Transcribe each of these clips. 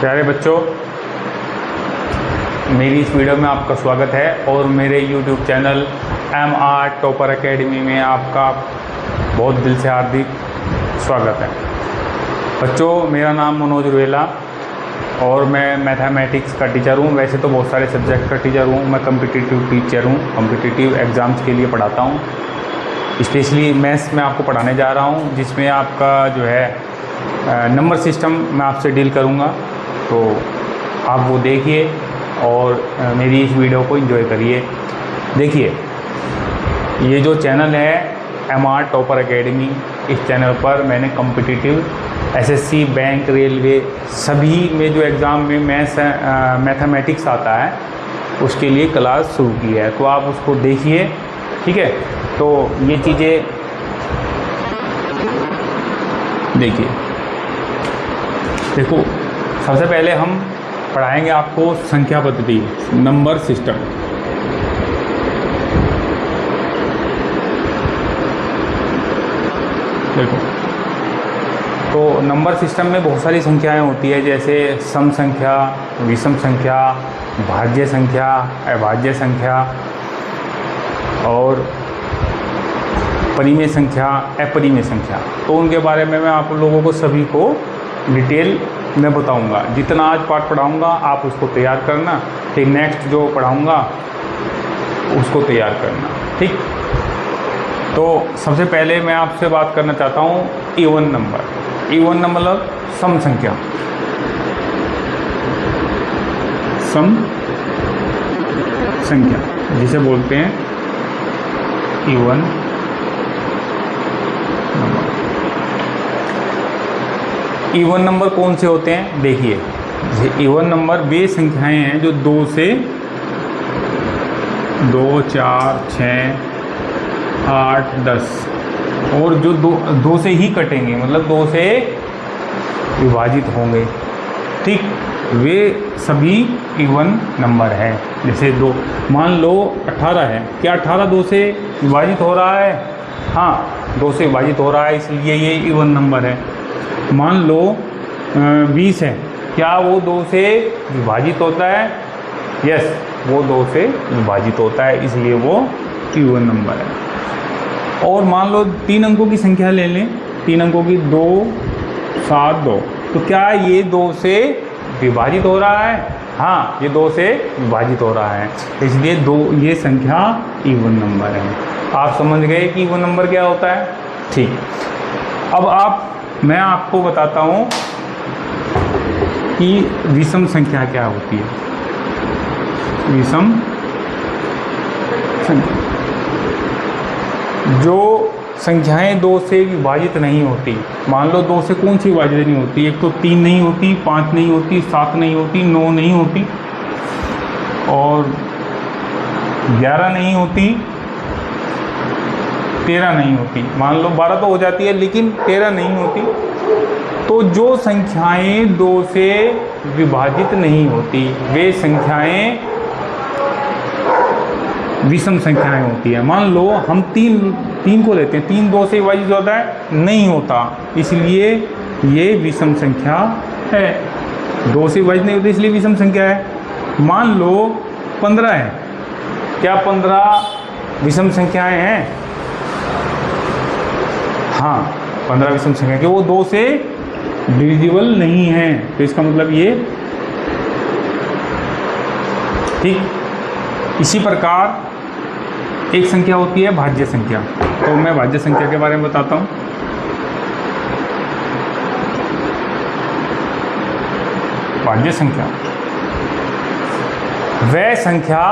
प्यारे बच्चों, मेरी इस वीडियो में आपका स्वागत है और मेरे YouTube channel MR topper academy में आपका बहुत दिल से हार्दिक स्वागत है। बच्चों, मेरा नाम मनोज रुएला और मैं मैथमेटिक्स का टीचर हूँ। वैसे तो बहुत सारे सब्जेक्ट का टीचर हूँ। मैं कम्पिटिटिव टीचर हूँ, कम्पिटिटिव एग्ज़ाम्स के लिए पढ़ाता हूँ। स्पेशली मैथ्स में आपको पढ़ाने जा रहा हूँ, जिसमें आपका जो है नंबर सिस्टम मैं आपसे डील करूँगा। तो आप वो देखिए और मेरी इस वीडियो को एंजॉय करिए। देखिए, ये जो चैनल है MR टॉपर एकेडमी, इस चैनल पर मैंने कॉम्पिटिटिव SSC, बैंक, रेलवे सभी में जो एग्ज़ाम में मैथमेटिक्स आता है उसके लिए क्लास शुरू की है। तो आप उसको देखिए, ठीक है। तो ये चीज़ें देखिए, देखो, सबसे पहले हम पढ़ाएंगे आपको संख्या पद्धति, नंबर सिस्टम। देखो, तो नंबर सिस्टम में बहुत सारी संख्याएं होती है, जैसे सम संख्या, विषम संख्या, भाज्य संख्या, अभाज्य संख्या और परिमेय संख्या, अपरिमेय संख्या। तो उनके बारे में मैं आप लोगों को सभी को डिटेल में बताऊंगा। जितना आज पाठ पढ़ाऊंगा आप उसको तैयार करना, फिर नेक्स्ट जो पढ़ाऊंगा उसको तैयार करना, ठीक। तो सबसे पहले मैं आपसे बात करना चाहता हूँ इवन नंबर। इवन नंबर मतलब सम संख्या, सम संख्या जिसे बोलते हैं इवन नंबर। इवन नंबर कौन से होते हैं? देखिए, इवन नंबर वे संख्याएं हैं जो 2 से 2, 4, 6, 8, 10 और जो दो से ही कटेंगे, मतलब 2 से विभाजित होंगे, ठीक। वे सभी इवन नंबर हैं। जैसे दो, मान लो 18 है, क्या 18 2 से विभाजित हो रहा है? हाँ, 2 से विभाजित हो रहा है, इसलिए ये इवन नंबर है। मान लो 20 है, क्या वो 2 से विभाजित होता है? यस, वो 2 से विभाजित होता है, इसलिए वो इवन नंबर है। और मान लो 3 अंकों की संख्या ले लें, 3 अंकों की 2, 7, 2, तो क्या ये 2 से विभाजित हो रहा है? हाँ, ये 2 से विभाजित हो रहा है, इसलिए ये संख्या इवन नंबर है। आप समझ गए कि इवन नंबर क्या होता है, ठीक। अब मैं आपको बताता हूँ कि विषम संख्या क्या होती है। विषम संख्या जो संख्याएं 2 से विभाजित नहीं होती। मान लो 2 से कौन सी विभाजित नहीं होती? एक तो 3 नहीं होती, 5 नहीं होती, 7 नहीं होती, 9 नहीं होती और 11 नहीं होती, 13 नहीं होती। मान लो 12 तो हो जाती है, लेकिन 13 नहीं होती। तो जो संख्याएं 2 से विभाजित नहीं होती वे संख्याएं विषम संख्याएं होती है। मान लो हम 3 को लेते हैं, 3 2 से विभाजित होता है? नहीं होता, इसलिए ये विषम संख्या है। 2 से विभाजित नहीं होती, इसलिए विषम संख्या है। मान लो 15 है, क्या 15 विषम संख्याएं हैं? हाँ, 15 विषम संख्या कि वो 2 से डिविजिबल नहीं है, तो इसका मतलब ये, ठीक। इसी प्रकार एक संख्या होती है भाज्य संख्या। तो मैं भाज्य संख्या के बारे में बताता हूँ। भाज्य संख्या वह संख्या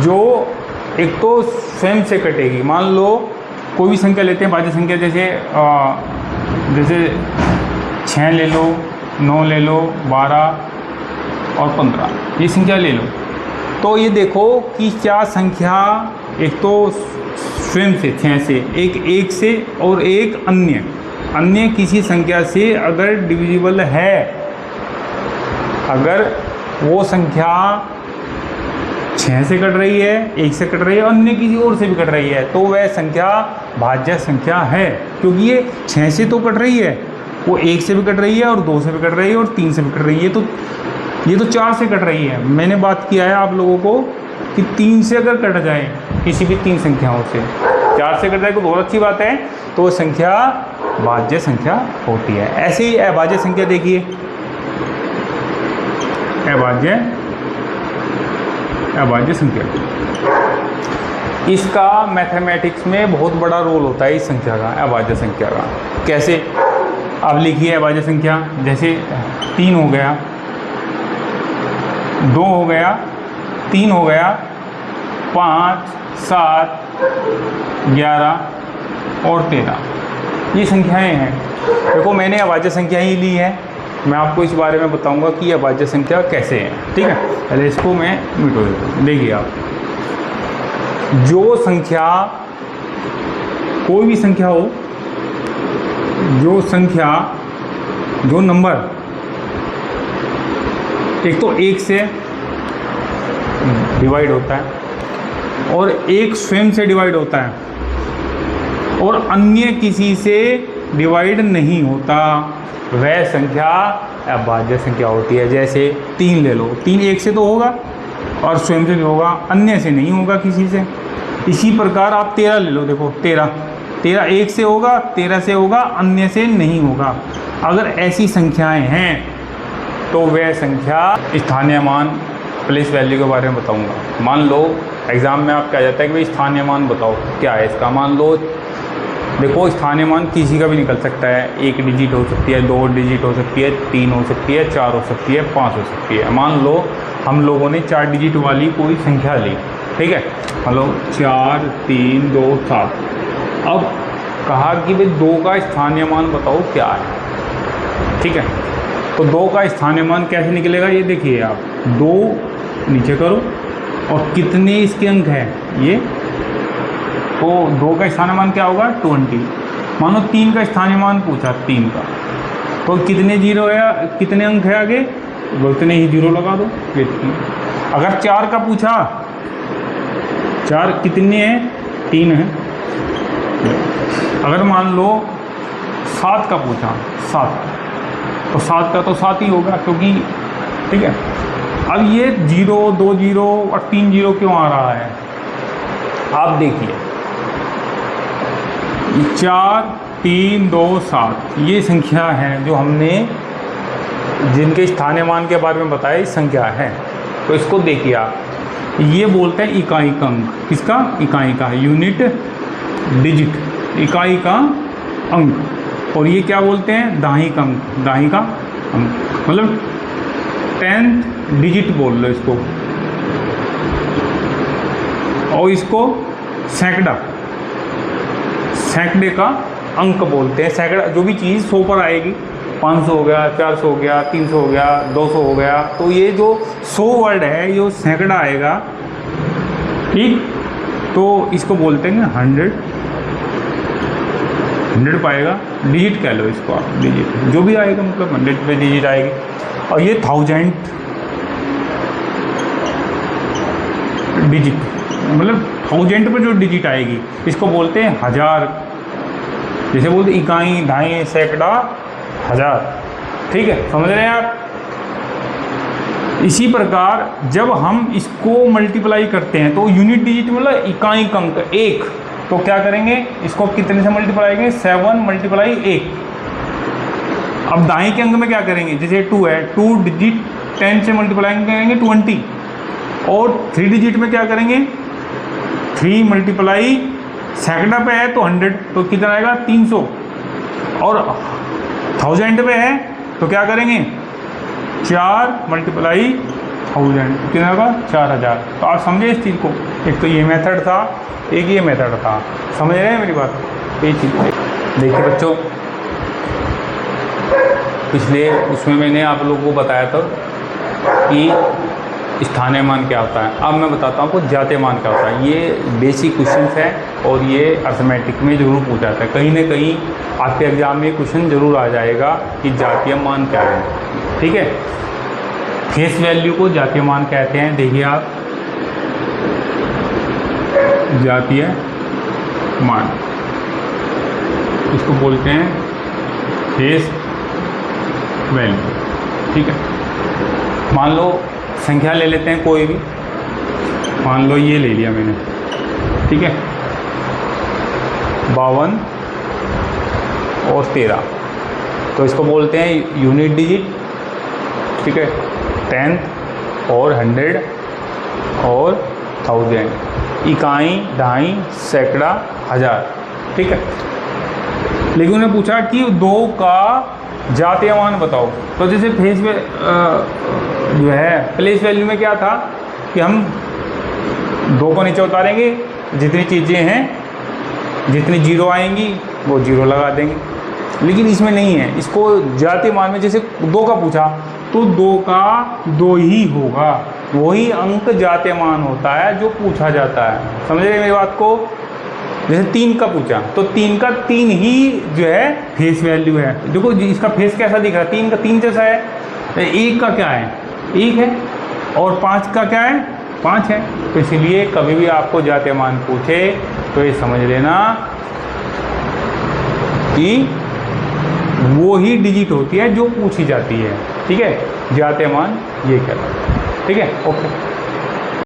जो एक तो स्वयं से कटेगी। मान लो कोई भी संख्या लेते हैं भाज्य संख्या, जैसे 6 ले लो, 9 ले लो, 12 और 15, ये संख्या ले लो। तो ये देखो कि क्या संख्या एक तो स्वयं से 6 से, एक से और एक अन्य किसी संख्या से अगर डिविजिबल है, अगर वो संख्या 6 से कट रही है, 1 से कट रही है, अन्य किसी और से भी कट रही है, तो वह संख्या भाज्य संख्या है, क्योंकि ये 6 से तो कट रही है वो 1 से भी कट रही है और 2 से भी कट रही है और 3 से भी कट रही है, तो ये तो 4 से कट रही है। मैंने बात किया है आप लोगों को कि 3 से अगर कट जाए किसी भी 3 संख्याओं से, 4 से कट जाए तो बहुत अच्छी बात है, तो वो संख्या भाज्य संख्या होती है। ऐसे ही अभाज्य संख्या देखिए, अभाज्य संख्या, इसका मैथमेटिक्स में बहुत बड़ा रोल होता है इस संख्या का, अभाज्य संख्या का। कैसे? अब लिखिए अभाज्य संख्या, जैसे 3 हो गया, 2 हो गया, 3 हो गया, 5, 7, 11 और 13, ये संख्याएं हैं। देखो मैंने अभाज्य संख्या ही ली है, मैं आपको इस बारे में बताऊंगा कि अभाज्य संख्या कैसे है, ठीक है। पहले इसको मैं मिटो देता हूँ। देखिए आप, जो संख्या, कोई भी संख्या हो, जो नंबर एक तो 1 से डिवाइड होता है और एक स्वयं से डिवाइड होता है और अन्य किसी से डिवाइड नहीं होता, वह संख्या अभाज्य संख्या होती है। जैसे 3 ले लो, 3 1 से तो होगा और स्वयं से भी होगा, अन्य से नहीं होगा किसी से। इसी प्रकार आप 13 ले लो, देखो 13 1 से होगा, 13 से होगा, अन्य से नहीं होगा। अगर ऐसी संख्याएं हैं तो वह संख्या, स्थानीय मान प्लेस वैल्यू के बारे में बताऊंगा। मान लो एग्ज़ाम में आप क्या जाता है कि भाई स्थानीय मान बताओ क्या है इसका। मान लो देखो स्थानीय मान किसी का भी निकल सकता है, 1 डिजिट हो सकती है, 2 डिजिट हो सकती है, 3 हो सकती है, 4 हो सकती है, 5 हो सकती है। मान लो हम लोगों ने 4 डिजिट वाली कोई संख्या ली, ठीक है। हेलो 4 3 2 7। अब कहा कि भाई 2 का स्थानीय मान बताओ क्या है, ठीक है। तो 2 का स्थानीय मान कैसे निकलेगा, ये देखिए आप, 2 नीचे करो और कितने इसके अंक हैं ये, तो 2 का स्थानीय मान क्या होगा 20। मानो 3 का स्थानीय मान पूछा, 3 का, तो कितने जीरो है, कितने अंक है आगे, उतने ही जीरो लगा दो। अगर 4 का पूछा, 4 कितने हैं, 3 है। अगर मान लो 7 का पूछा, 7, तो 7 का तो 7 ही होगा, क्योंकि ठीक है। अब ये 0 2 0 और 3 0 क्यों आ रहा है, आप देखिए 4 3 2 7 ये संख्या है जो हमने, जिनके स्थानीय मान के बारे में बताया, इस संख्या है। तो इसको देखिए आप, ये बोलते हैं इकाई का अंक, किसका, इकाई का, यूनिट डिजिट, इकाई का अंक। और ये क्या बोलते हैं, दाही का अंक, दाही का अंक, मतलब 10th डिजिट बोल लो इसको। और इसको सैकड़ा, सैकड़े का अंक बोलते हैं। सैकड़ा, जो भी चीज़ 100 पर आएगी, 500 हो गया, 400 हो गया, 300 हो गया, 200 हो गया, तो ये जो 100 वर्ड है ये सैकड़ा आएगा, ठीक। तो इसको बोलते हैं 100 पाएगा, डिजिट कह लो इसको आप, डिजिट जो भी आएगा, मतलब 100 पे डिजिट आएगी। और ये 1000 डिजिट, मतलब 1000 पर जो डिजिट आएगी इसको बोलते हैं 1000। जैसे बोलते इकाई, ढाई, सैकड़ा, 1000, ठीक है, समझ रहे हैं आप। इसी प्रकार जब हम इसको मल्टीप्लाई करते हैं तो यूनिट डिजिट मतलब इकाई का अंक 1, तो क्या करेंगे, इसको कितने से मल्टीप्लाई करेंगे, 7 × 1। अब दाएं के अंक में क्या करेंगे, जैसे 2 है, 2 डिजिट 10 से मल्टीप्लाई करेंगे 20। और 3 डिजिट में क्या करेंगे, 3 मल्टीप्लाई, सैकड़ा पे है तो 100, तो कितना आएगा 300। और 1000 पे है तो क्या करेंगे, 4 मल्टीप्लाई 1000, कितना होगा 4000। तो आप समझे इस चीज़ को, एक तो ये मेथड था, एक ये मेथड था, समझ रहे हैं मेरी बात। ये चीज़ देखिए बच्चों, पिछले उसमें मैंने आप लोगों को बताया था कि स्थानीय मान क्या होता है। अब मैं बताता हूँ आपको जातीय मान क्या होता है। ये बेसिक क्वेश्चन है और ये अर्थमेटिक में जरूर पूछा जाता है, कहीं ना कहीं आपके एग्जाम में क्वेश्चन जरूर आ जाएगा कि जातीय मान क्या है, ठीक है। फेस वैल्यू को जातीय मान कहते हैं। देखिए आप, जातीय मान इसको बोलते हैं फेस वैल्यू। ठीक है, मान लो संख्या ले लेते हैं कोई भी, मान लो ये ले लिया मैंने। ठीक है, 52 और 13, तो इसको बोलते हैं यूनिट डिजिट। ठीक है, 10th और 100 और 1000, इकाई, दहाई, सैकड़ा, हज़ार। ठीक है, लेकिन उन्हें पूछा कि 2 का जातीय मान बताओ। तो जैसे फेस जो है प्लेस वैल्यू में क्या था कि हम 2 को नीचे उतारेंगे, जितनी चीज़ें हैं, जितनी जीरो आएंगी वो जीरो लगा देंगे। लेकिन इसमें नहीं है, इसको जातीय मान में जैसे 2 का पूछा तो 2 का 2 ही होगा, वही अंक जातीय मान होता है जो पूछा जाता है। समझ रहे मेरी बात को? जैसे 3 का पूछा तो 3 का 3 ही जो है फेस वैल्यू है। देखो इसका फेस कैसा दिख रहा है, 3 का 3 जैसा है। 1 का क्या है, 1 है, और 5 का क्या है, 5 है। तो इसलिए कभी भी आपको जातीय मान पूछे तो ये समझ लेना कि वो ही डिजिट होती है जो पूछी जाती है। ठीक है, जातीय मान ये कहलाता है। ठीक है, ओके।